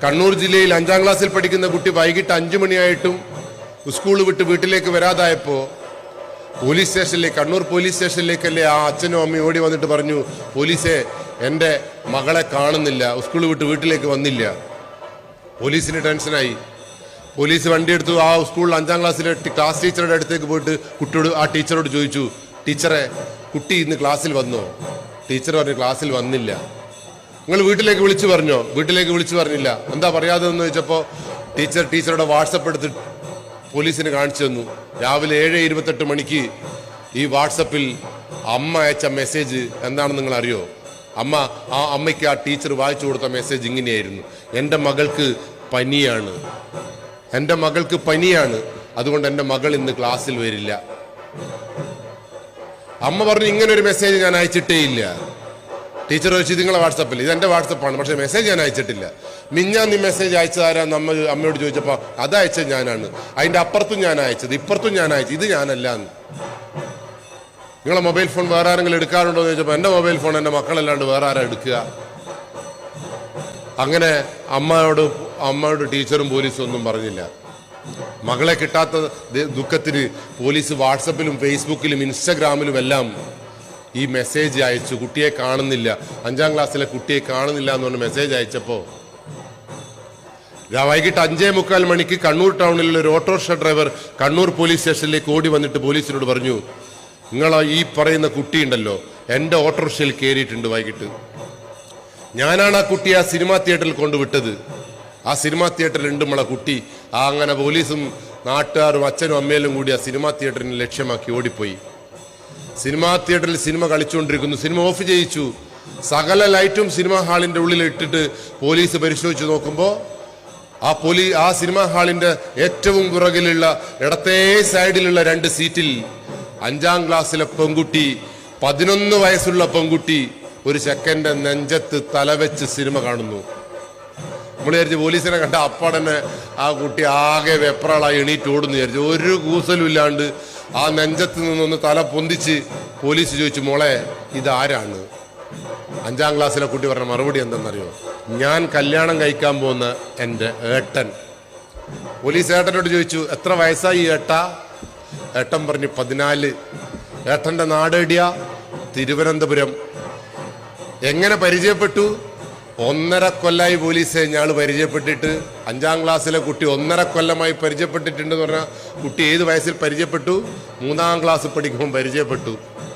കണ്ണൂർ ജില്ലയിൽ 5ാം ക്ലാസ്സിൽ പഠിക്കുന്ന കുട്ടി വൈകിട്ട് 5 മണിയായിട്ടും സ്കൂൾ വിട്ട് വീട്ടിലേക്ക് വരാതായപ്പോൾ പോലീസ് സ്റ്റേഷനിലേക്ക്, കണ്ണൂർ പോലീസ് സ്റ്റേഷനിലേക്കല്ലേ ആ അച്ഛനും അമ്മയും ഓടി വന്നിട്ട് പറഞ്ഞു, പോലീസെ എൻ്റെ മകളെ കാണുന്നില്ല, സ്കൂൾ വിട്ട് വീട്ടിലേക്ക് വന്നില്ല. പോലീസിന് ടെൻഷനായി. പോലീസ് വണ്ടിയെടുത്തു. ആ സ്കൂളിൽ 5ാം ക്ലാസ്സിലെ ക്ലാസ് ടീച്ചറുടെ അടുത്തേക്ക് പോയിട്ട് കുട്ടിയോട്, ആ ടീച്ചറോട് ചോദിച്ചു, ടീച്ചറെ കുട്ടി ഇന്ന് ക്ലാസ്സിൽ വന്നോ? ടീച്ചർ പറഞ്ഞു ക്ലാസ്സിൽ വന്നില്ല. നിങ്ങൾ വീട്ടിലേക്ക് വിളിച്ചു പറഞ്ഞോ? വീട്ടിലേക്ക് വിളിച്ചു പറഞ്ഞില്ല. എന്താ പറയാതെന്ന് ചോദിച്ചപ്പോൾ ടീച്ചറുടെ വാട്സപ്പ് എടുത്ത് പോലീസിന് കാണിച്ചു തന്നു. രാവിലെ 7:28 മണിക്ക് ഈ വാട്സപ്പിൽ അമ്മ അയച്ച മെസ്സേജ് എന്താണെന്ന് നിങ്ങൾ അറിയോ? അമ്മയ്ക്ക് ആ ടീച്ചർ വായിച്ചു കൊടുത്ത മെസ്സേജ് ഇങ്ങനെയായിരുന്നു: എൻ്റെ മകൾക്ക് പനിയാണ്, അതുകൊണ്ട് എൻ്റെ മകൾ ഇന്ന് ക്ലാസ്സിൽ വരില്ല. അമ്മ പറഞ്ഞു ഇങ്ങനെ ഒരു മെസ്സേജ് ഞാൻ അയച്ചിട്ടേ ഇല്ല. ടീച്ചർ ചോദിച്ചു നിങ്ങളെ വാട്സപ്പിൽ? ഇതെൻ്റെ വാട്സപ്പാണ്, പക്ഷേ മെസ്സേജ് ഞാൻ അയച്ചിട്ടില്ല. മിഞ്ഞാന്ന് ഈ മെസ്സേജ് അയച്ചതാരാന്ന് അമ്മയോട് ചോദിച്ചപ്പോൾ അതയച്ചത് ഞാനാണ്, അതിൻ്റെ അപ്പുറത്തും ഞാൻ അയച്ചത്, ഇപ്പുറത്തും ഞാൻ അയച്ചത്, ഇത് ഞാനല്ല എന്ന്. നിങ്ങളെ മൊബൈൽ ഫോൺ വേറെ ആരെങ്കിലും എടുക്കാറുണ്ടോ എന്ന് ചോദിച്ചപ്പോൾ എൻ്റെ മൊബൈൽ ഫോൺ എൻ്റെ മക്കളല്ലാണ്ട് വേറെ ആരാ എടുക്കുക? അങ്ങനെ അമ്മയോട് ടീച്ചറും പോലീസും ഒന്നും പറഞ്ഞില്ല. മകളെ കിട്ടാത്ത ദുഃഖത്തിന് പോലീസ് വാട്സപ്പിലും ഫേസ്ബുക്കിലും ഇൻസ്റ്റഗ്രാമിലും എല്ലാം ഈ മെസ്സേജ് അയച്ചു. കുട്ടിയെ കാണുന്നില്ല, 5ാം ക്ലാസ്സിലെ കുട്ടിയെ കാണുന്നില്ല എന്ന് പറഞ്ഞ് മെസ്സേജ് അയച്ചപ്പോൾ വൈകിട്ട് 5:45 മണിക്ക് കണ്ണൂർ ടൗണിലുള്ള ഒരു ഓട്ടോറിക്ഷ ഡ്രൈവർ കണ്ണൂർ പോലീസ് സ്റ്റേഷനിലേക്ക് ഓടി വന്നിട്ട് പോലീസിനോട് പറഞ്ഞു, നിങ്ങൾ ഈ പറയുന്ന കുട്ടിയുണ്ടല്ലോ എൻ്റെ ഓട്ടോറിക്ഷയിൽ കയറിയിട്ടുണ്ട് വൈകിട്ട്. ഞാനാണ് ആ കുട്ടിയെ ആ സിനിമാ തിയേറ്ററിൽ കൊണ്ടുവിട്ടത്. ആ സിനിമാ തിയേറ്ററിൽ ഉണ്ട് നമ്മളെ കുട്ടി. അങ്ങനെ പോലീസും നാട്ടുകാരും അച്ഛനും അമ്മയിലും കൂടി ആ സിനിമാ തിയേറ്ററിനെ ലക്ഷ്യമാക്കി ഓടിപ്പോയി. സിനിമാ തിയേറ്ററിൽ സിനിമ കളിച്ചുകൊണ്ടിരിക്കുന്നു. സിനിമ ഓഫ് ചെയ്യിച്ചു. സകല ലൈറ്റും സിനിമാ ഹാളിന്റെ ഉള്ളിൽ ഇട്ടിട്ട് പോലീസ് പരിശോധിച്ച് നോക്കുമ്പോൾ ആ സിനിമാ ഹാളിന്റെ ഏറ്റവും പുറകിലുള്ള ഇടത്തേ സൈഡിലുള്ള 2 സീറ്റിൽ 5ാം ക്ലാസ്സിലെ പെൺകുട്ടി, 11 വയസ്സുള്ള പെൺകുട്ടി ഒരു ചെക്കൻ്റെ നെഞ്ചത്ത് തലവെച്ച് സിനിമ കാണുന്നു. നമ്മൾ വിചാരിച്ചു പോലീസിനെ കണ്ട അപ്പാടന്നെ ആ കുട്ടി ആകെ വെപ്രാളായി എണീറ്റ് ഓടുന്നു വിചാരിച്ചു. ഒരു കൂസലും ഇല്ലാണ്ട് ആ നെഞ്ചത്ത് നിന്നൊന്ന് തല പൊന്തിച്ച് പോലീസ് ചോദിച്ചു, മോളെ ഇതാരാണ്? 5ാം ക്ലാസ്സിലെ കുട്ടി പറഞ്ഞ മറുപടി എന്തെന്നറിയോ? ഞാൻ കല്യാണം കഴിക്കാൻ പോകുന്ന എൻ്റെ ഏട്ടൻ. പോലീസ് ഏട്ടനോട് ചോദിച്ചു, എത്ര വയസ്സായി ഏട്ടാ? ഏട്ടൻ പറഞ്ഞു 14. ഏട്ടൻ്റെ നാടേടിയ തിരുവനന്തപുരം. എങ്ങനെ പരിചയപ്പെട്ടു? 1.5 കൊല്ലമായി പോലീസെ ഞങ്ങൾ പരിചയപ്പെട്ടിട്ട്. 5ാം ക്ലാസ്സിലെ കുട്ടി 1.5 കൊല്ലമായി പരിചയപ്പെട്ടിട്ടുണ്ടെന്ന് പറഞ്ഞാൽ കുട്ടി ഏത് വയസ്സിൽ പരിചയപ്പെട്ടു? 3ാം ക്ലാസ് പഠിക്കുമ്പോൾ പരിചയപ്പെട്ടു.